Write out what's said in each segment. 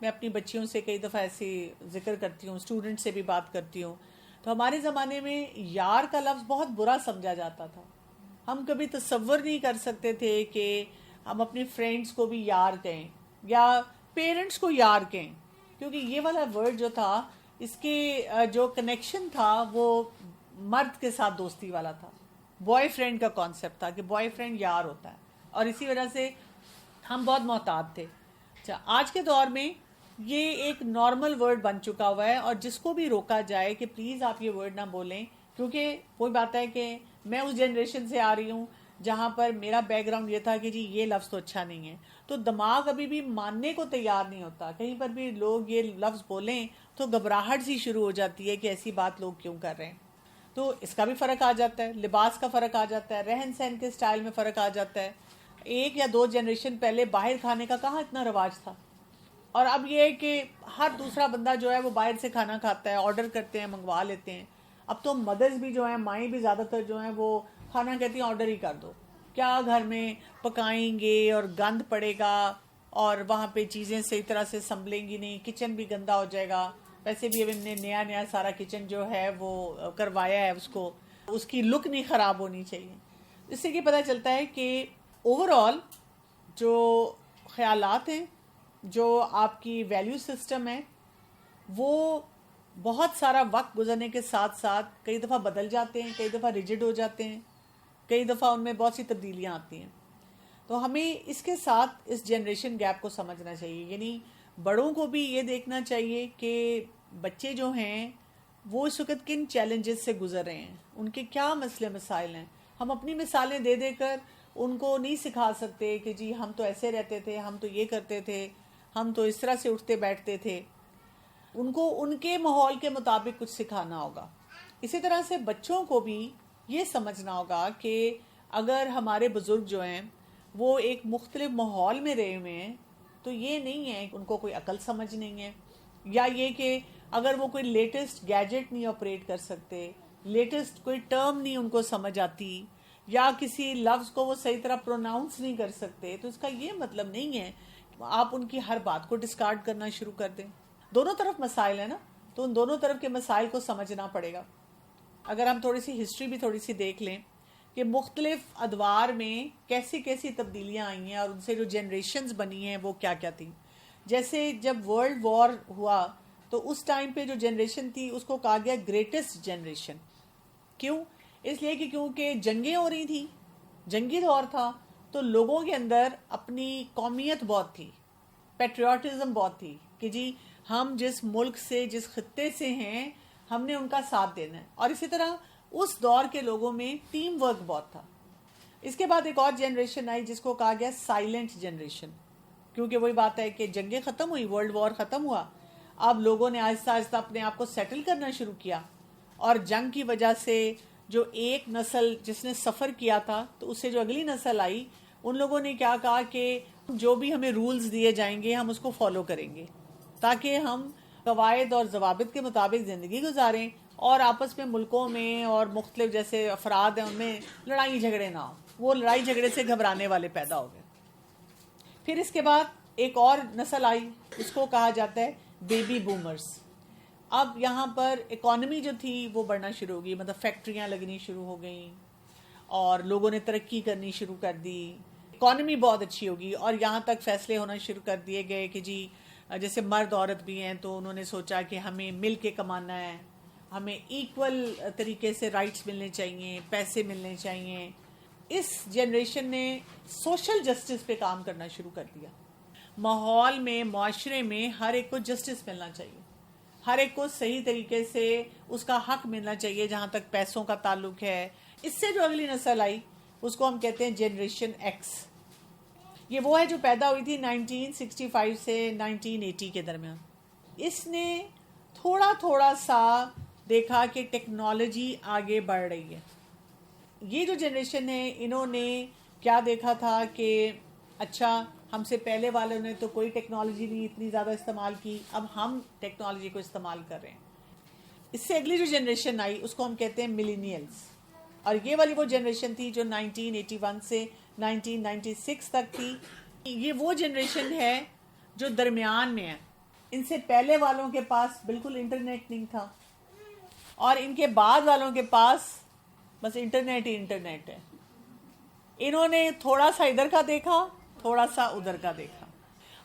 میں اپنی بچیوں سے کئی دفعہ ایسے ذکر کرتی ہوں، اسٹوڈنٹ سے بھی بات کرتی ہوں، تو ہمارے زمانے میں یار کا لفظ بہت برا سمجھا جاتا تھا. ہم کبھی تصور نہیں کر سکتے تھے کہ ہم اپنے فرینڈس کو بھی یار کہیں یا پیرنٹس کو یار کہیں، کیونکہ یہ والا ورڈ جو تھا اس کے جو کنیکشن تھا وہ مرد کے ساتھ دوستی والا تھا. بوائے فرینڈ کا کانسیپٹ تھا کہ بوائے فرینڈ یار ہوتا ہے، اور اسی وجہ سے ہم بہت محتاط تھے. اچھا، آج کے دور میں یہ ایک نارمل ورڈ بن چکا ہوا ہے، اور جس کو بھی روکا جائے کہ پلیز آپ یہ ورڈ نہ بولیں، کیونکہ وہی بات ہے کہ میں اس جنریشن سے آ رہی ہوں جہاں پر میرا بیک گراؤنڈ یہ تھا کہ جی یہ لفظ تو اچھا نہیں ہے، تو دماغ ابھی بھی ماننے کو تیار نہیں ہوتا. کہیں پر بھی لوگ یہ لفظ بولیں تو گھبراہٹ سی شروع ہو جاتی ہے کہ ایسی بات لوگ کیوں کر رہے ہیں. تو اس کا بھی فرق آ جاتا ہے، لباس کا فرق آ جاتا ہے، رہن سہن کے سٹائل میں فرق آ جاتا ہے. ایک یا دو جنریشن پہلے باہر کھانے کا کہاں اتنا رواج تھا، اور اب یہ ہے کہ ہر دوسرا بندہ جو ہے وہ باہر سے کھانا کھاتا ہے، آرڈر کرتے ہیں، منگوا لیتے ہیں. اب تو مدرز بھی جو ہیں، مائیں بھی زیادہ تر جو ہیں وہ کھانا کہتی ہیں آرڈر ہی کر دو. کیا گھر میں پکائیں گے، اور گند پڑے گا، اور وہاں پہ چیزیں صحیح طرح سے سنبھلیں گی نہیں، کچن بھی گندا ہو جائے گا. ویسے بھی اب ہم نے نیا سارا کچن جو ہے وہ کروایا ہے، اس کی لک نہیں خراب ہونی چاہیے. اس سے یہ پتہ چلتا ہے کہ اوور آل جو خیالات ہیں، جو آپ کی ویلیو سسٹم ہے، وہ بہت سارا وقت گزرنے کے ساتھ ساتھ کئی دفعہ بدل جاتے ہیں، کئی دفعہ ریجڈ ہو جاتے ہیں، کئی دفعہ ان میں بہت سی تبدیلیاں آتی ہیں. تو ہمیں اس کے ساتھ اس جنریشن گیپ کو سمجھنا چاہیے. یعنی بڑوں کو بھی یہ دیکھنا چاہیے کہ بچے جو ہیں وہ اس وقت کن چیلنجز سے گزر رہے ہیں، ان کے کیا مسئلے مسائل ہیں. ہم اپنی مثالیں دے دے کر ان کو نہیں سکھا سکتے کہ جی ہم تو ایسے رہتے تھے، ہم تو یہ کرتے تھے، ہم تو اس طرح سے اٹھتے بیٹھتے تھے. ان کو ان کے ماحول کے مطابق کچھ سکھانا ہوگا. اسی طرح سے بچوں کو بھی یہ سمجھنا ہوگا کہ اگر ہمارے بزرگ جو ہیں وہ ایک مختلف ماحول میں رہے ہوئے ہیں، تو یہ نہیں ہے کہ ان کو کوئی عقل سمجھ نہیں ہے، یا یہ کہ اگر وہ کوئی لیٹسٹ گیجٹ نہیں آپریٹ کر سکتے، لیٹسٹ کوئی ٹرم نہیں ان کو سمجھ آتی، یا کسی لفظ کو وہ صحیح طرح پروناؤنس نہیں کر سکتے، تو اس کا یہ مطلب نہیں ہے کہ آپ ان کی ہر بات کو ڈسکارڈ کرنا شروع کر دیں. دونوں طرف مسائل ہیں نا، تو ان دونوں طرف کے مسائل کو سمجھنا پڑے گا. اگر ہم تھوڑی سی ہسٹری بھی تھوڑی سی دیکھ لیں کہ مختلف ادوار میں کیسی کیسی تبدیلیاں آئی ہیں، اور ان سے جو جنریشنز بنی ہیں وہ کیا کیا تھیں. جیسے جب ورلڈ وار ہوا تو اس ٹائم پہ جو جنریشن تھی اس کو کہا گیا گریٹسٹ جنریشن. کیوں؟ اس لیے کہ کیونکہ جنگیں ہو رہی تھیں، جنگی دور تھا، تو لوگوں کے اندر اپنی قومیت بہت تھی، پیٹریوٹزم بہت تھی کہ جی ہم جس ملک سے، جس خطے سے ہیں، ہم نے ان کا ساتھ دینا ہے. اور اسی طرح اس دور کے لوگوں میں ٹیم ورک بہت تھا. اس کے بعد ایک اور جنریشن آئی جس کو کہا گیا سائلنٹ جنریشن، کیونکہ وہی بات ہے کہ جنگیں ختم ہوئی، ورلڈ وار ختم ہوا، اب لوگوں نے آہستہ آہستہ اپنے آپ کو سیٹل کرنا شروع کیا، اور جنگ کی وجہ سے جو ایک نسل جس نے سفر کیا تھا، تو اس سے جو اگلی نسل آئی، ان لوگوں نے کیا کہا کہ جو بھی ہمیں رولز دیے جائیں گے ہم اس کو فالو کریں گے، تاکہ ہم قواعد اور ضوابط کے مطابق زندگی گزاریں، اور آپس میں ملکوں میں اور مختلف جیسے افراد ہیں ان میں لڑائی جھگڑے نہ ہوں. وہ لڑائی جھگڑے سے گھبرانے والے پیدا ہو گئے. پھر اس کے بعد ایک اور نسل آئی، اس کو کہا جاتا ہے بیبی بومرز. اب یہاں پر اکانومی جو تھی وہ بڑھنا شروع ہو گئی، مطلب فیکٹریاں لگنی شروع ہو گئیں، اور لوگوں نے ترقی کرنی شروع کر دی، اکانومی بہت اچھی ہوگی، اور یہاں تک فیصلے ہونا شروع کر دیے گئے کہ جی جیسے مرد عورت بھی ہیں تو انہوں نے سوچا کہ ہمیں مل کے کمانا ہے، ہمیں ایکول طریقے سے رائٹس ملنے چاہیے، پیسے ملنے چاہیے. اس جنریشن نے سوشل جسٹس پہ کام کرنا شروع کر دیا. ماحول میں، معاشرے میں ہر ایک کو جسٹس ملنا چاہیے، ہر ایک کو صحیح طریقے سے اس کا حق ملنا چاہیے جہاں تک پیسوں کا تعلق ہے. اس سے جو اگلی نسل آئی اس کو ہم کہتے ہیں جنریشن ایکس. یہ وہ ہے جو پیدا ہوئی تھی 1965 سے 1980 کے درمیان. اس نے تھوڑا تھوڑا سا دیکھا کہ ٹیکنالوجی آگے بڑھ رہی ہے. یہ جو جنریشن ہے انہوں نے کیا دیکھا تھا کہ اچھا ہم سے پہلے والوں نے تو کوئی ٹیکنالوجی نہیں اتنی زیادہ استعمال کی، اب ہم ٹیکنالوجی کو استعمال کر رہے ہیں. اس سے اگلی جو جنریشن آئی اس کو ہم کہتے ہیں ملینیلز، اور یہ والی وہ جنریشن تھی جو 1981 سے 1996 تک تھی. یہ وہ جنریشن ہے جو درمیان میں ہیں. ان سے پہلے والوں کے پاس بالکل انٹرنیٹ نہیں تھا، اور ان کے بعد والوں کے پاس بس انٹرنیٹ ہی انٹرنیٹ ہے. انہوں نے تھوڑا سا ادھر کا دیکھا، تھوڑا سا ادھر کا دیکھا.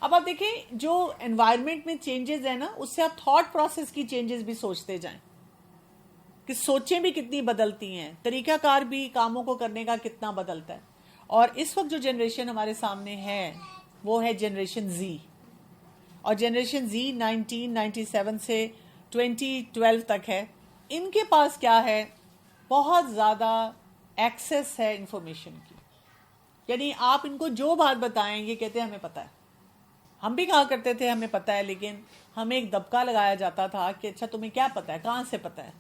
اب آپ دیکھیں جو انوائرمنٹ میں چینجز ہیں نا، اس سے آپ تھاٹ پروسیس کی چینجز بھی سوچتے جائیں کہ سوچیں بھی کتنی بدلتی ہیں، طریقہ کار بھی کاموں کو کرنے کا کتنا بدلتا ہے. اور اس وقت جو جنریشن ہمارے سامنے ہے وہ ہے جنریشن زی. اور جنریشن زی 1997 سے 2012 تک ہے. ان کے پاس کیا ہے؟ بہت زیادہ ایکسیس ہے انفارمیشن کی. یعنی آپ ان کو جو بات بتائیں یہ کہتے ہیں ہمیں پتہ ہے. ہم بھی کہا کرتے تھے ہمیں پتہ ہے، لیکن ہمیں ایک دبکا لگایا جاتا تھا کہ اچھا تمہیں کیا پتہ ہے، کہاں سے پتہ ہے.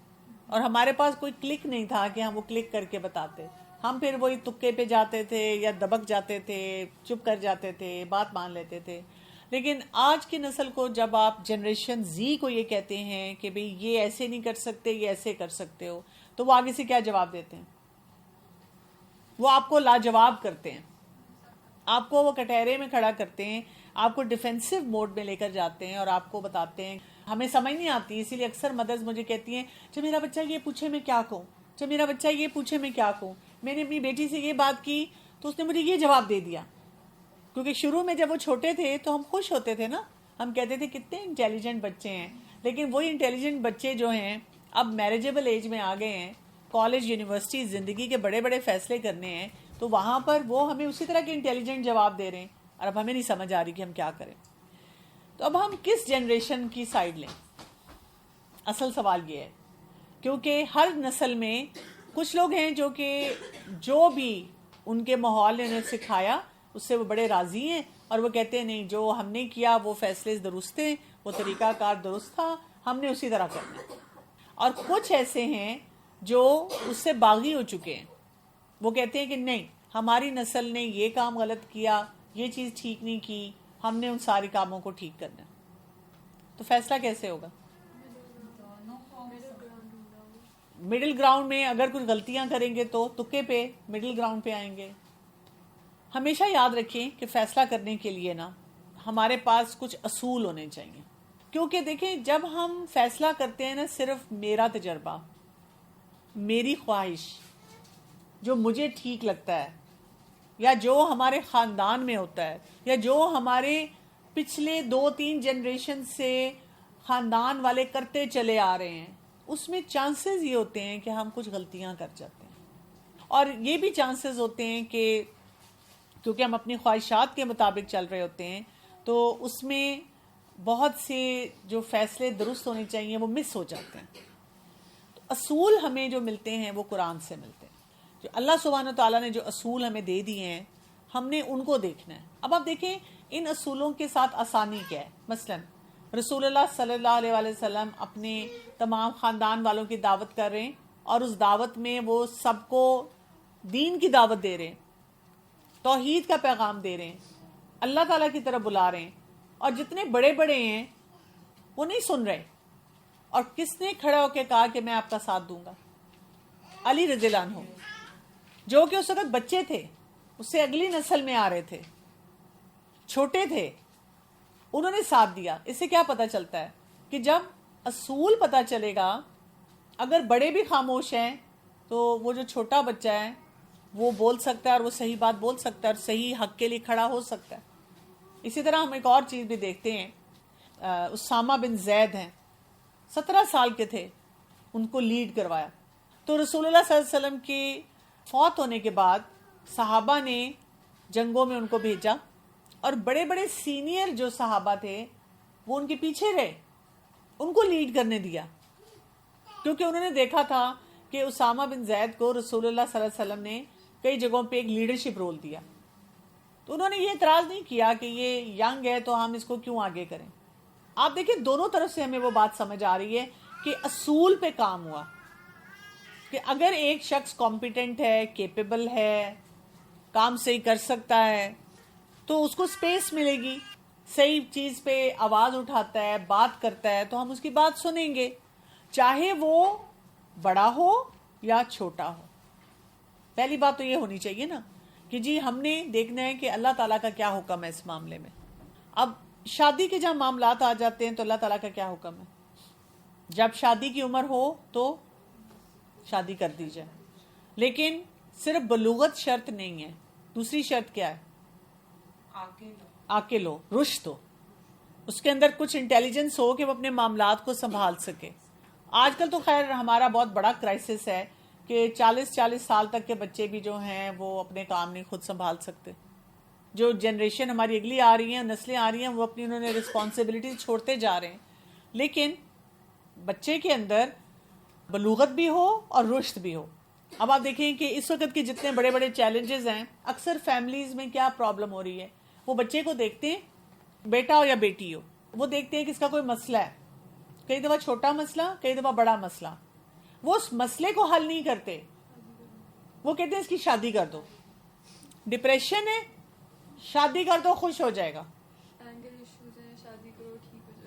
اور ہمارے پاس کوئی کلک نہیں تھا کہ ہم وہ کلک کر کے بتاتے. ہم پھر وہی تکے پہ جاتے تھے یا دبک جاتے تھے، چپ کر جاتے تھے، بات مان لیتے تھے. لیکن آج کی نسل کو جب آپ جنریشن زی کو یہ کہتے ہیں کہ بھئی یہ ایسے نہیں کر سکتے، یہ ایسے کر سکتے ہو، تو وہ آگے سے کیا جواب دیتے ہیں؟ وہ آپ کو لاجواب کرتے ہیں، آپ کو وہ کٹہرے میں کھڑا کرتے ہیں، آپ کو ڈیفینسو موڈ میں لے کر جاتے ہیں اور آپ کو بتاتے ہیں. ہمیں سمجھ نہیں آتی، اسی لیے اکثر مدرز مجھے کہتی ہیں جب میرا بچہ یہ پوچھے میں کیا کہوں، جب میرا بچہ یہ پوچھے میں کیا کہوں. میں نے اپنی بیٹی سے یہ بات کی تو اس نے مجھے یہ جواب دے دیا. کیونکہ شروع میں جب وہ چھوٹے تھے تو ہم خوش ہوتے تھے نا، ہم کہتے تھے کتنے انٹیلیجنٹ بچے ہیں. لیکن وہی انٹیلیجنٹ بچے جو ہیں اب میریجبل ایج میں آ گئے ہیں، کالج یونیورسٹی زندگی کے بڑے بڑے فیصلے کرنے ہیں، تو وہاں پر وہ ہمیں اسی طرح کے انٹیلیجنٹ جواب دے رہے ہیں، اور اب ہمیں نہیں سمجھ آ رہی کہ ہم کیا کریں. تو اب ہم کس جنریشن کی سائیڈ لیں؟ اصل سوال یہ ہے. کیونکہ ہر نسل میں کچھ لوگ ہیں جو کہ جو بھی ان کے ماحول نے انہیں سکھایا اس سے وہ بڑے راضی ہیں، اور وہ کہتے ہیں نہیں جو ہم نے کیا وہ فیصلے درست تھے، وہ طریقہ کار درست تھا، ہم نے اسی طرح کرنا. اور کچھ ایسے ہیں جو اس سے باغی ہو چکے ہیں، وہ کہتے ہیں کہ نہیں ہماری نسل نے یہ کام غلط کیا، یہ چیز ٹھیک نہیں کی، ہم نے ان سارے کاموں کو ٹھیک کرنا. تو فیصلہ کیسے ہوگا؟ مڈل گراؤنڈ میں اگر کچھ غلطیاں کریں گے تو تکے پہ مڈل گراؤنڈ پہ آئیں گے. ہمیشہ یاد رکھیں کہ فیصلہ کرنے کے لیے نا ہمارے پاس کچھ اصول ہونے چاہیے. کیونکہ دیکھیں جب ہم فیصلہ کرتے ہیں نا صرف میرا تجربہ، میری خواہش، جو مجھے ٹھیک لگتا ہے، یا جو ہمارے خاندان میں ہوتا ہے، یا جو ہمارے پچھلے 2-3 جنریشن سے خاندان والے کرتے چلے آ رہے ہیں، اس میں چانسز یہ ہوتے ہیں کہ ہم کچھ غلطیاں کر جاتے ہیں. اور یہ بھی چانسز ہوتے ہیں کہ کیونکہ ہم اپنی خواہشات کے مطابق چل رہے ہوتے ہیں تو اس میں بہت سے جو فیصلے درست ہونے چاہیے وہ مس ہو جاتے ہیں. تو اصول ہمیں جو ملتے ہیں وہ قرآن سے ملتے ہیں. جو اللہ سبحانہ تعالیٰ نے جو اصول ہمیں دے دیے ہیں ہم نے ان کو دیکھنا ہے. اب آپ دیکھیں ان اصولوں کے ساتھ آسانی کیا ہے. مثلا رسول اللہ صلی اللہ علیہ وآلہ وسلم اپنے تمام خاندان والوں کی دعوت کر رہے ہیں، اور اس دعوت میں وہ سب کو دین کی دعوت دے رہے ہیں، توحید کا پیغام دے رہے ہیں، اللہ تعالیٰ کی طرف بلا رہے ہیں. اور جتنے بڑے بڑے ہیں وہ نہیں سن رہے. اور کس نے کھڑا ہو کے کہا کہ میں آپ کا ساتھ دوں گا؟ علی رضی اللہ عنہ، جو کہ اس وقت بچے تھے، اس سے اگلی نسل میں آ رہے تھے، چھوٹے تھے، انہوں نے ساتھ دیا. اس سے کیا پتہ چلتا ہے کہ جب اصول پتہ چلے گا، اگر بڑے بھی خاموش ہیں تو وہ جو چھوٹا بچہ ہے وہ بول سکتا ہے، اور وہ صحیح بات بول سکتا ہے، اور صحیح حق کے لیے کھڑا ہو سکتا ہے. اسی طرح ہم ایک اور چیز بھی دیکھتے ہیں، اسامہ بن زید ہیں، 17 سال کے تھے، ان کو لیڈ کروایا. تو رسول اللہ صلی اللہ علیہ وسلم کے فوت ہونے کے بعد صحابہ نے جنگوں میں ان کو بھیجا، اور بڑے بڑے سینئر جو صحابہ تھے وہ ان کے پیچھے رہے، ان کو لیڈ کرنے دیا، کیونکہ انہوں نے دیکھا تھا کہ اسامہ بن زید کو رسول اللہ صلی اللہ علیہ وسلم نے کئی جگہوں پہ ایک لیڈرشپ رول دیا. تو انہوں نے یہ اعتراض نہیں کیا کہ یہ ینگ ہے تو ہم اس کو کیوں آگے کریں. آپ دیکھیں دونوں طرف سے ہمیں وہ بات سمجھ آ رہی ہے کہ اصول پہ کام ہوا، کہ اگر ایک شخص کمپیٹنٹ ہے، کیپیبل ہے، کام صحیح کر سکتا ہے تو اس کو سپیس ملے گی، صحیح چیز پہ آواز اٹھاتا ہے، بات کرتا ہے تو ہم اس کی بات سنیں گے، چاہے وہ بڑا ہو یا چھوٹا ہو. پہلی بات تو یہ ہونی چاہیے نا کہ جی ہم نے دیکھنا ہے کہ اللہ تعالیٰ کا کیا حکم ہے اس معاملے میں. اب شادی کے جب معاملات آ جاتے ہیں تو اللہ تعالیٰ کا کیا حکم ہے؟ جب شادی کی عمر ہو تو شادی کر دی جائے، لیکن صرف بلوغت شرط نہیں ہے، دوسری شرط کیا ہے؟ عاقل ہو، رشد ہو، اس کے اندر کچھ انٹیلیجنس ہو کہ وہ اپنے معاملات کو سنبھال سکے. آج کل تو خیر ہمارا بہت بڑا کرائسس ہے کہ 40 سال تک کے بچے بھی جو ہیں وہ اپنے کام نہیں خود سنبھال سکتے. جو جنریشن ہماری اگلی آ رہی ہیں، نسلیں آ رہی ہیں، وہ اپنی انہوں نے رسپانسبلٹیز چھوڑتے جا رہے ہیں. لیکن بچے کے اندر بلوغت بھی ہو اور رشد بھی ہو. اب آپ دیکھیں کہ اس وقت کے جتنے بڑے بڑے چیلنجز ہیں، اکثر فیملیز میں کیا پرابلم ہو رہی ہے، وہ بچے کو دیکھتے ہیں، بیٹا ہو یا بیٹی ہو، وہ دیکھتے ہیں کہ اس کا کوئی مسئلہ ہے، کئی دفعہ چھوٹا مسئلہ، کئی دفعہ بڑا مسئلہ، وہ اس مسئلے کو حل نہیں کرتے، وہ کہتے ہیں اس کی شادی کر دو. ڈپریشن ہے، شادی کر دو خوش ہو جائے گا.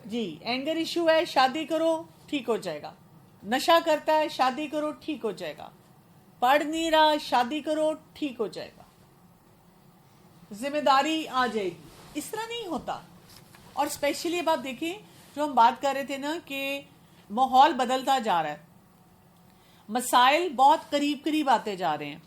جی اینگر ایشو ہے، شادی کرو ٹھیک ہو جائے گا. نشہ کرتا ہے، شادی کرو ٹھیک ہو جائے گا. پڑھ نہیں رہا، شادی کرو ٹھیک ہو جائے گا. ذمہ داری آ جائے گی. اس طرح نہیں ہوتا. اور اسپیشلی اب آپ دیکھیں جو ہم بات کر رہے تھے نا کہ ماحول بدلتا جا رہا ہے، مسائل بہت قریب قریب آتے جا رہے ہیں.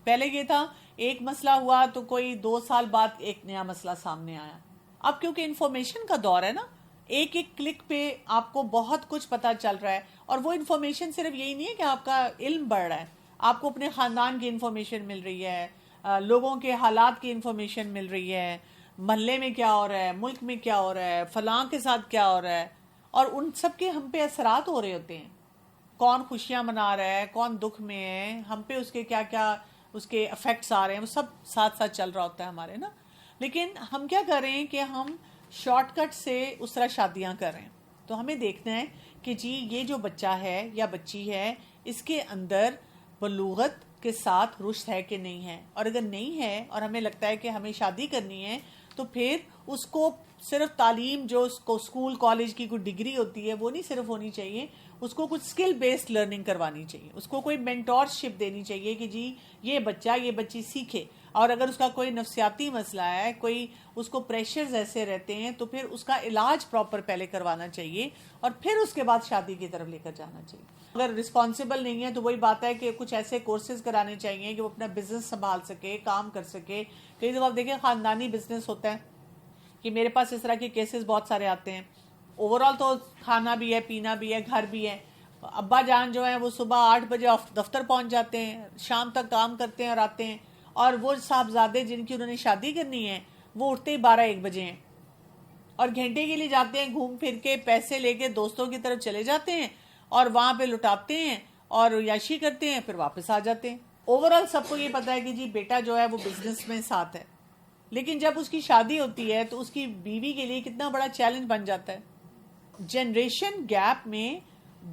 پہلے یہ تھا ایک مسئلہ ہوا تو کوئی 2 سال بعد ایک نیا مسئلہ سامنے آیا. اب کیونکہ انفارمیشن کا دور ہے نا، ایک کلک پہ آپ کو بہت کچھ پتا چل رہا ہے. اور وہ انفارمیشن صرف یہی نہیں ہے کہ آپ کا علم بڑھ رہا ہے، آپ کو اپنے خاندان کی انفارمیشن مل رہی ہے، لوگوں کے حالات کی انفارمیشن مل رہی ہے، محلے میں کیا ہو رہا ہے، ملک میں کیا ہو رہا ہے، فلاں کے ساتھ کیا ہو رہا ہے، اور ان سب کے ہم پہ اثرات ہو رہے ہوتے ہیں. کون خوشیاں منا رہا ہے، کون دکھ میں ہے، ہم پہ اس کے کیا کیا اس کے افیکٹس آ رہے ہیں، وہ سب ساتھ ساتھ چل رہا ہوتا ہے ہمارے نا. لیکن ہم کیا کر رہے ہیں کہ ہم شارٹ کٹ سے اس طرح شادیاں کر رہے ہیں. تو ہمیں دیکھنا ہے کہ جی یہ جو بچہ ہے یا بچی ہے، اس کے اندر بلوغت کے ساتھ رشد ہے کہ نہیں ہے. اور اگر نہیں ہے اور ہمیں لگتا ہے کہ ہمیں شادی کرنی ہے، تو پھر اس کو صرف تعلیم جو اس کو اسکول کالج کی کوئی ڈگری ہوتی ہے وہ نہیں صرف ہونی چاہیے، اس کو کچھ اسکل بیسڈ لرننگ کروانی چاہیے. اس کو کوئی مینٹورشپ دینی چاہیے کہ جی یہ بچہ یہ بچی سیکھے. اور اگر اس کا کوئی نفسیاتی مسئلہ ہے، کوئی اس کو پریشرز ایسے رہتے ہیں، تو پھر اس کا علاج پراپر پہلے کروانا چاہیے اور پھر اس کے بعد شادی کی طرف لے کر جانا چاہیے. اگر رسپانسبل نہیں ہے تو وہی بات ہے کہ کچھ ایسے کورسز کرانے چاہیے کہ وہ اپنا بزنس سنبھال سکے، کام کر سکے. کئی دفعہ آپ دیکھیں خاندانی بزنس ہوتا ہے کہ میرے پاس اس طرح کے کیسز بہت سارے آتے ہیں. اوور آل تو کھانا بھی ہے، پینا بھی ہے، گھر بھی ہے. ابا جان جو ہیں وہ صبح 8 بجے دفتر پہنچ جاتے ہیں، شام تک کام کرتے ہیں اور آتے ہیں. اور وہ صاحبزادے جن کی انہوں نے شادی کرنی ہے وہ اٹھتے ہی 12-1 بجے ہیں اور گھنٹے کے لیے جاتے ہیں، گھوم پھر کے پیسے لے کے دوستوں کی طرف چلے جاتے ہیں اور وہاں پہ لٹاتے ہیں اور عیاشی کرتے ہیں، پھر واپس آ جاتے ہیں. اوور آل سب کو یہ پتا ہے کہ جی بیٹا جو ہے وہ بزنس میں ساتھ ہے. لیکن جب اس کی شادی ہوتی ہے تو اس کی بیوی کے لیے کتنا بڑا چیلنج بن جاتا ہے. جنریشن گیپ میں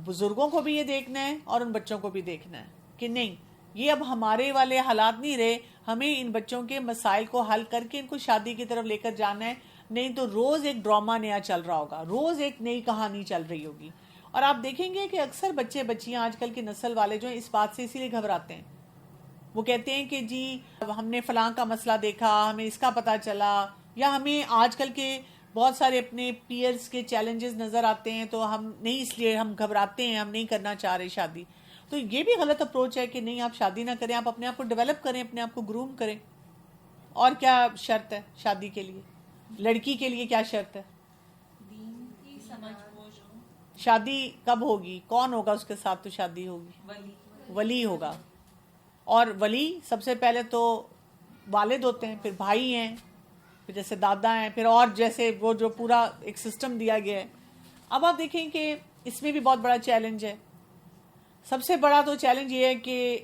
بزرگوں کو بھی یہ دیکھنا ہے اور ان بچوں کو بھی دیکھنا ہے کہ نہیں یہ اب ہمارے والے حالات نہیں رہے، ہمیں ان بچوں کے مسائل کو حل کر کے ان کو شادی کی طرف لے کر جانا ہے. نہیں تو روز ایک ڈرامہ نیا چل رہا ہوگا، روز ایک نئی کہانی چل رہی ہوگی. اور آپ دیکھیں گے کہ اکثر بچے بچیاں آج کل کی نسل والے جو ہیں اس بات سے اسی لیے گھبراتے ہیں. وہ کہتے ہیں کہ جی ہم نے فلاں کا مسئلہ دیکھا، ہمیں اس کا پتہ چلا، یا ہمیں آج کل کے بہت سارے اپنے پیئرز کے چیلنجز نظر آتے ہیں تو ہم نہیں، اس لیے ہم گھبراتے ہیں، ہم نہیں کرنا چاہ رہے شادی. تو یہ بھی غلط اپروچ ہے کہ نہیں آپ شادی نہ کریں، آپ اپنے آپ کو ڈیولپ کریں، اپنے آپ کو گروم کریں. اور کیا شرط ہے شادی کے لیے؟ لڑکی کے لیے کیا شرط ہے؟ شادی کب ہوگی، کون ہوگا اس کے ساتھ تو شادی ہوگی؟ ولی ہوگا. اور ولی سب سے پہلے تو والد ہوتے ہیں، پھر بھائی ہیں، پھر جیسے دادا ہیں، پھر اور جیسے وہ جو پورا ایک سسٹم دیا گیا ہے. اب آپ دیکھیں کہ اس میں بھی بہت بڑا چیلنج ہے. سب سے بڑا تو چیلنج یہ ہے کہ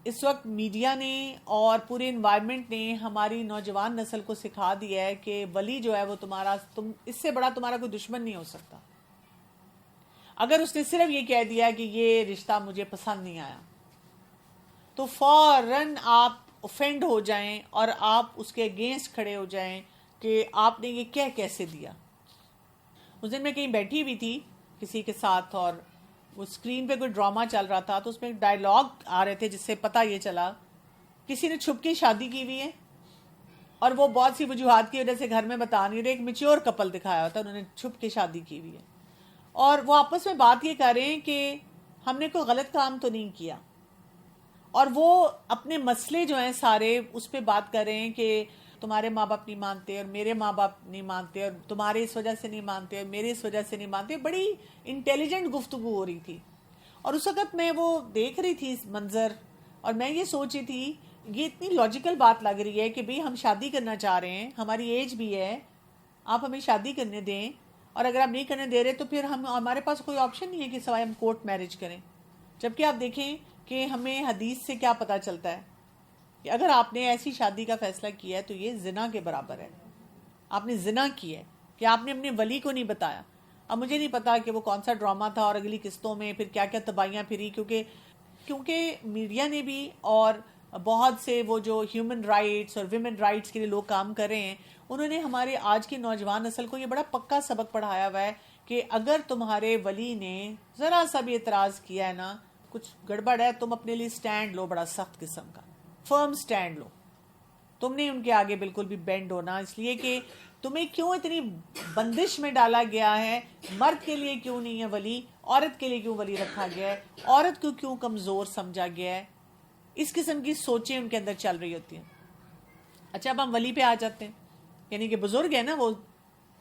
اس وقت میڈیا نے اور پورے انوائرمنٹ نے ہماری نوجوان نسل کو سکھا دیا ہے کہ ولی جو ہے وہ اس سے بڑا تمہارا کوئی دشمن نہیں ہو سکتا. اگر اس نے صرف یہ کہہ دیا کہ یہ رشتہ مجھے پسند نہیں آیا تو فوراً آپ اوفینڈ ہو جائیں اور آپ اس کے اگینسٹ کھڑے ہو جائیں کہ آپ نے یہ کہہ کیسے دیا. اس دن میں کہیں بیٹھی ہوئی تھی کسی کے ساتھ اور وہ اسکرین پہ کوئی ڈرامہ چل رہا تھا تو اس میں ڈائلاگ آ رہے تھے جس سے پتہ یہ چلا کسی نے چھپ کے شادی کی ہوئی ہے اور وہ بہت سی وجوہات کی وجہ سے گھر میں بتا نہیں رہے. ایک میچور کپل دکھایا ہوتا ہے, انہوں نے چھپ کے شادی کی ہوئی ہے, اور وہ آپس میں بات یہ کر رہے ہیں کہ ہم نے کوئی غلط کام تو نہیں کیا, اور وہ اپنے مسئلے جو ہیں سارے اس پہ بات کر رہے ہیں کہ تمہارے ماں باپ نہیں مانتے اور میرے ماں باپ نہیں مانتے, اور تمہارے اس وجہ سے نہیں مانتے اور میرے اس وجہ سے نہیں مانتے. بڑی انٹیلیجنٹ گفتگو ہو رہی تھی, اور اس وقت میں وہ دیکھ رہی تھی اس منظر, اور میں یہ سوچ رہی تھی یہ اتنی لاجیکل بات لگ رہی ہے کہ بھئی ہم شادی کرنا چاہ رہے ہیں, ہماری ایج بھی ہے, آپ ہمیں شادی کرنے دیں, اور اگر آپ نہیں کرنے دے رہے تو پھر ہمارے پاس کوئی آپشن نہیں ہے کہ سوائے ہم کورٹ میرج کریں. جبکہ آپ دیکھیں کہ ہمیں حدیث سے کیا پتہ چلتا ہے کہ اگر آپ نے ایسی شادی کا فیصلہ کیا ہے تو یہ زنا کے برابر ہے. آپ نے زنا کی ہے کہ آپ نے اپنے ولی کو نہیں بتایا. اب مجھے نہیں پتا کہ وہ کون سا ڈرامہ تھا اور اگلی قسطوں میں پھر کیا کیا تباہیاں پھری, کیونکہ میڈیا نے بھی اور بہت سے وہ جو ہیومن رائٹس اور ویمن رائٹس کے لیے لوگ کام کر رہے ہیں, انہوں نے ہمارے آج کی نوجوان نسل کو یہ بڑا پکا سبق پڑھایا ہوا ہے کہ اگر تمہارے ولی نے ذرا سا بھی اعتراض کیا ہے نا, کچھ گڑبڑ ہے, تم اپنے لیے سٹینڈ لو, بڑا سخت قسم کا فرم سٹینڈ لو. تم نے ان کے آگے بالکل بھی بینڈ ہونا, اس لیے کہ تمہیں کیوں اتنی بندش میں ڈالا گیا ہے, مرد کے لیے کیوں نہیں ہے ولی, عورت کے لیے کیوں ولی رکھا گیا ہے, عورت کو کیوں کمزور سمجھا گیا ہے, اس قسم کی سوچیں ان کے اندر چل رہی ہوتی ہیں. اچھا اب ہم ولی پہ آ جاتے ہیں, یعنی کہ بزرگ ہیں نا, وہ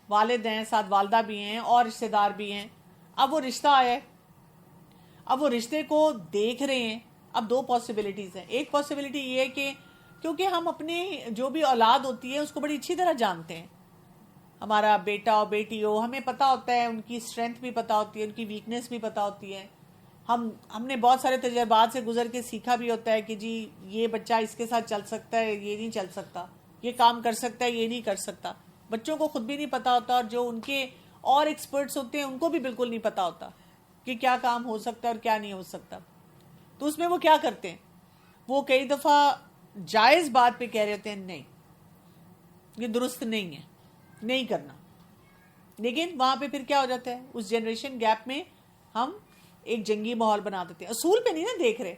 والد ہیں, ساتھ والدہ بھی ہیں اور رشتہ دار بھی ہیں. اب وہ رشتہ آیا ہے, اب وہ رشتے کو دیکھ رہے ہیں. اب دو پاسبلٹیز ہیں. ایک پاسبلٹی یہ ہے کہ کیونکہ ہم اپنے جو بھی اولاد ہوتی ہے اس کو بڑی اچھی طرح جانتے ہیں, ہمارا بیٹا ہو بیٹی ہو, ہمیں پتہ ہوتا ہے, ان کی اسٹرینتھ بھی پتہ ہوتی ہے, ان کی ویکنیس بھی پتہ ہوتی ہے. ہم نے بہت سارے تجربات سے گزر کے سیکھا بھی ہوتا ہے کہ جی یہ بچہ اس کے ساتھ چل سکتا ہے, یہ نہیں چل سکتا, یہ کام کر سکتا ہے, یہ نہیں کر سکتا. بچوں کو خود بھی نہیں پتہ ہوتا, اور جو ان کے اور ایکسپرٹس ہوتے ہیں ان کو بھی بالکل نہیں پتہ ہوتا کہ کیا کام ہو سکتا ہے اور کیا نہیں ہو سکتا. تو اس میں وہ کیا کرتے ہیں, وہ کئی دفعہ جائز بات پہ کہہ رہے ہوتے ہیں نہیں یہ درست نہیں ہے, نہیں کرنا. لیکن وہاں پہ پھر کیا ہو جاتا ہے, اس جنریشن گیپ میں ہم ایک جنگی ماحول بنا دیتے ہیں. اصول پہ نہیں نا دیکھ رہے.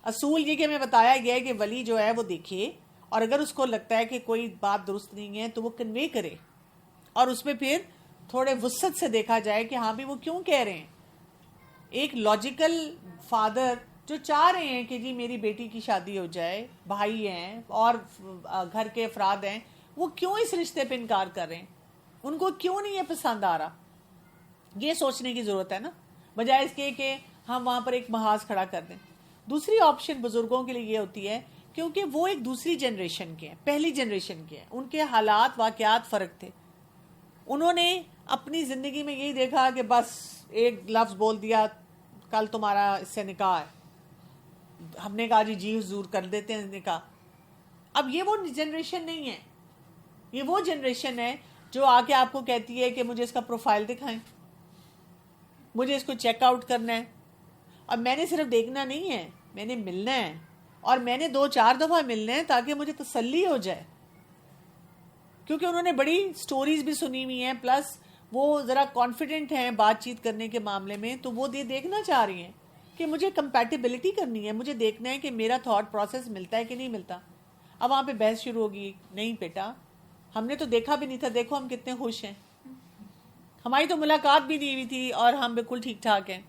اصول یہ کہ ہمیں بتایا گیا ہے کہ ولی جو ہے وہ دیکھے, اور اگر اس کو لگتا ہے کہ کوئی بات درست نہیں ہے تو وہ کنوے کرے, اور اس میں پھر تھوڑے وسعت سے دیکھا جائے کہ ہاں بھی وہ کیوں کہہ رہے ہیں. ایک لاجیکل فادر جو چاہ رہے ہیں کہ جی میری بیٹی کی شادی ہو جائے, بھائی ہیں اور گھر کے افراد ہیں, وہ کیوں اس رشتے پہ انکار کر رہے ہیں, ان کو کیوں نہیں یہ پسند آ رہا, یہ سوچنے کی ضرورت ہے نا, بجائے اس کے کہ ہم وہاں پر ایک محاذ کھڑا کر دیں. دوسری آپشن بزرگوں کے لیے یہ ہوتی ہے کیونکہ وہ ایک دوسری جنریشن کے ہیں, پہلی جنریشن کے ہیں, ان کے حالات واقعات فرق تھے. انہوں نے اپنی زندگی میں یہی دیکھا کہ بس ایک لفظ بول دیا کل تمہارا اس سے نکاح ہے, ہم نے کہا جی حضور کر دیتے ہیں نکاح. اب یہ وہ جنریشن نہیں ہے, یہ وہ جنریشن ہے جو آ کے آپ کو کہتی ہے کہ مجھے اس کا پروفائل دکھائیں, مجھے اس کو چیک آؤٹ کرنا ہے, اور میں نے صرف دیکھنا نہیں ہے, میں نے ملنا ہے, اور میں نے 2-4 دفعہ ملنا ہے تاکہ مجھے تسلی ہو جائے. کیونکہ انہوں نے بڑی سٹوریز بھی سنی ہوئی ہیں, پلس وہ ذرا کانفیڈنٹ ہیں بات چیت کرنے کے معاملے میں, تو وہ دیکھنا چاہ رہی ہیں کہ مجھے کمپیٹیبلٹی کرنی ہے, مجھے دیکھنا ہے کہ میرا تھاٹ پروسیس ملتا ہے کہ نہیں ملتا. اب وہاں پہ بحث شروع ہوگی, نہیں بیٹا ہم نے تو دیکھا بھی نہیں تھا, دیکھو ہم کتنے خوش ہیں, ہماری تو ملاقات بھی نہیں ہوئی تھی اور ہم بالکل ٹھیک ٹھاک ہیں.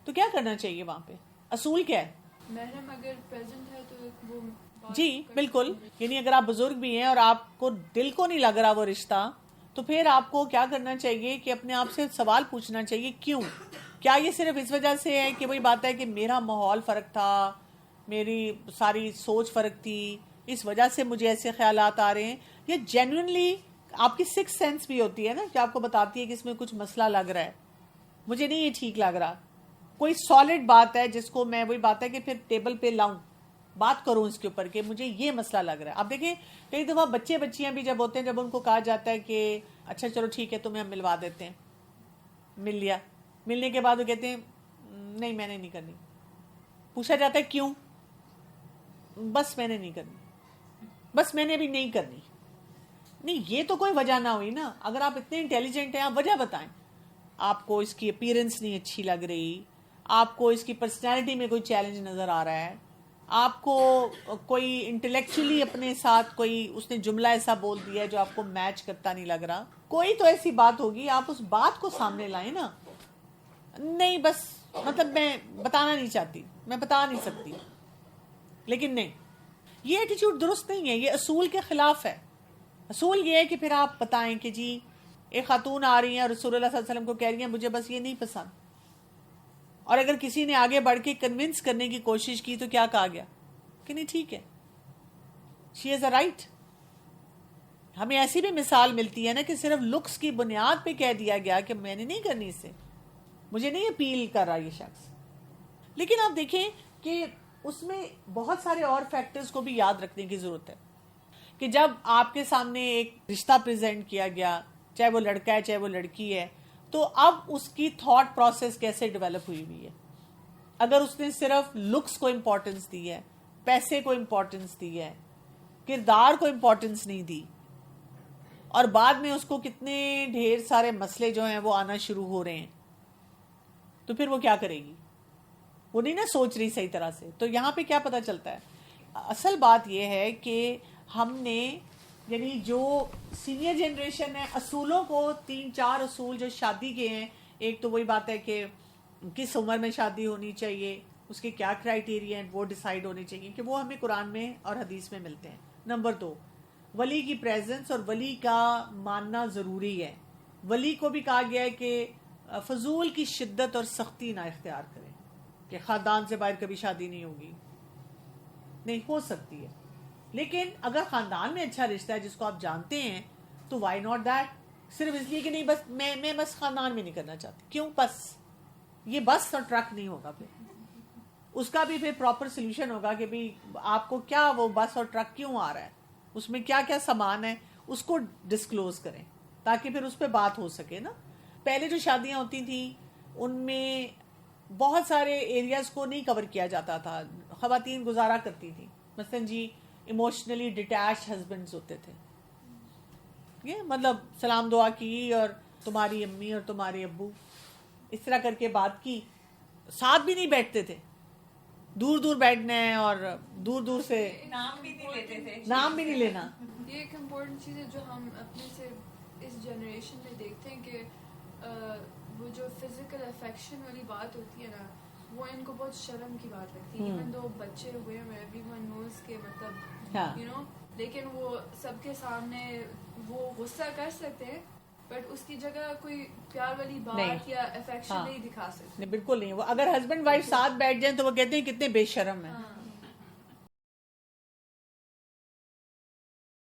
تو کیا کرنا چاہیے وہاں پہ, اصول کیا ہے؟ محرم اگر پریزنٹ ہے تو وہ جی بالکل, یعنی اگر آپ بزرگ بھی ہیں اور آپ کو دل کو نہیں لگ رہا وہ رشتہ, تو پھر آپ کو کیا کرنا چاہیے کہ اپنے آپ سے سوال پوچھنا چاہیے کیوں. کیا یہ صرف اس وجہ سے ہے کہ وہی بات ہے کہ میرا ماحول فرق تھا, میری ساری سوچ فرق تھی, اس وجہ سے مجھے ایسے خیالات آ رہے ہیں, یا جینوئنلی آپ کی سکس سینس بھی ہوتی ہے نا کہ آپ کو بتاتی ہے کہ اس میں کچھ مسئلہ لگ رہا ہے, مجھے نہیں یہ ٹھیک لگ رہا, کوئی سالڈ بات ہے جس کو میں وہی بات ہے کہ پھر ٹیبل پہ لاؤں, بات کروں اس کے اوپر کہ مجھے یہ مسئلہ لگ رہا ہے. آپ دیکھیں کئی دفعہ بچے بچیاں بھی جب ہوتے ہیں, جب ان کو کہا جاتا ہے کہ اچھا چلو ٹھیک ہے تمہیں ہم ملوا دیتے ہیں, مل لیا, ملنے کے بعد وہ کہتے ہیں نہیں میں نے نہیں کرنی. پوچھا جاتا ہے کیوں, بس میں نے نہیں کرنی, بس میں نے بھی نہیں کرنی. نہیں یہ تو کوئی وجہ نہ ہوئی نا. اگر آپ اتنے انٹیلیجنٹ ہیں آپ وجہ بتائیں. آپ کو اس کی اپیرنس نہیں اچھی لگ رہی, آپ کو اس کی پرسنالٹی میں کوئی چیلنج نظر آ رہا ہے, آپ کو کوئی انٹلیکچولی اپنے ساتھ کوئی اس نے جملہ ایسا بول دیا جو آپ کو میچ کرتا نہیں لگ رہا, کوئی تو ایسی بات ہوگی, آپ اس بات کو سامنے لائیں نا. نہیں بس مطلب میں بتانا نہیں چاہتی, میں بتا نہیں سکتی, لیکن نہیں, یہ ایٹیچیوڈ درست نہیں ہے, یہ اصول کے خلاف ہے. اصول یہ ہے کہ پھر آپ بتائیں کہ جی ایک خاتون آ رہی ہیں رسول اللہ صلی اللہ علیہ وسلم کو کہہ رہی ہیں مجھے بس یہ نہیں پسند, اور اگر کسی نے آگے بڑھ کے کنونس کرنے کی کوشش کی تو کیا کہا گیا کہ نہیں ٹھیک ہے, شی ہیز اے رائٹ. ہمیں ایسی بھی مثال ملتی ہے نا کہ صرف لکس کی بنیاد پہ کہہ دیا گیا کہ میں نے نہیں کرنی, اسے مجھے نہیں اپیل کر رہا یہ شخص. لیکن آپ دیکھیں کہ اس میں بہت سارے اور فیکٹرز کو بھی یاد رکھنے کی ضرورت ہے کہ جب آپ کے سامنے ایک رشتہ پریزنٹ کیا گیا, چاہے وہ لڑکا ہے چاہے وہ لڑکی ہے, تو اب اس کی تھاٹ پروسیس کیسے ڈیولپ ہوئی ہے. اگر اس نے صرف لکس کو امپورٹنس دی ہے, پیسے کو امپورٹنس دی ہے, کردار کو امپورٹنس نہیں دی, اور بعد میں اس کو کتنے ڈھیر سارے مسئلے جو ہیں وہ آنا شروع ہو رہے ہیں, تو پھر وہ کیا کرے گی؟ وہ نہیں نا سوچ رہی صحیح طرح سے. تو یہاں پہ کیا پتا چلتا ہے, اصل بات یہ ہے کہ ہم نے یعنی جو سینئر جنریشن ہے اصولوں کو 3-4 اصول جو شادی کے ہیں, ایک تو وہی بات ہے کہ کس عمر میں شادی ہونی چاہیے, اس کے کیا کرائیٹیریا ہیں وہ ڈیسائیڈ ہونے چاہیے کہ وہ ہمیں قرآن میں اور حدیث میں ملتے ہیں. نمبر 2, ولی کی پریزنس اور ولی کا ماننا ضروری ہے. ولی کو بھی کہا گیا ہے کہ فضول کی شدت اور سختی نہ اختیار کریں کہ خاندان سے باہر کبھی شادی نہیں ہوگی, نہیں ہو سکتی ہے, لیکن اگر خاندان میں اچھا رشتہ ہے جس کو آپ جانتے ہیں تو وائی ناٹ دیٹ. صرف اس لیے کہ نہیں بس میں بس خاندان میں نہیں کرنا چاہتی, کیوں؟ بس یہ بس اور ٹرک نہیں ہوگا, پھر اس کا بھی پھر پراپر سولوشن ہوگا کہ بھی آپ کو کیا وہ بس اور ٹرک کیوں آ رہا ہے, اس میں کیا کیا سامان ہے, اس کو ڈسکلوز کریں تاکہ پھر اس پہ بات ہو سکے نا. پہلے جو شادیاں ہوتی تھیں ان میں بہت سارے ایریاز کو نہیں کور کیا جاتا تھا, خواتین گزارا کرتی تھیں. مثلا جی ایموشنلی ڈیٹیچ ہسبینڈز ہوتے تھے, یہ مطلب سلام دعا کی اور تمہاری امی اور تمہارے ابو اس طرح کر کے بات کی, ساتھ بھی نہیں بیٹھتے تھے, دور دور بیٹھنا ہے اور دور دور سے نام بھی نہیں لیتے تھے, نام بھی نہیں لینا. یہ ایک امپورٹنٹ چیز ہے جو ہم اپنے سے اس جنریشن میں دیکھتے ہیں کہ وہ جو فزیکل افیکشن والی بات ہوتی ہے نا, وہ ان کو بہت شرم کی بات لگتی ہے. ایون دو بچے ہوئے ہیں, ایوری ون نوز کے مطلب یو نو, لیکن وہ سب کے سامنے وہ غصہ کر سکتے ہیں بٹ اس کی جگہ کوئی پیار والی بات یا افیکشن نہیں دکھا سکتے. بالکل نہیں. وہ اگر ہسبینڈ وائف ساتھ بیٹھ جائیں تو وہ کہتے ہیں کتنے بے شرم ہیں.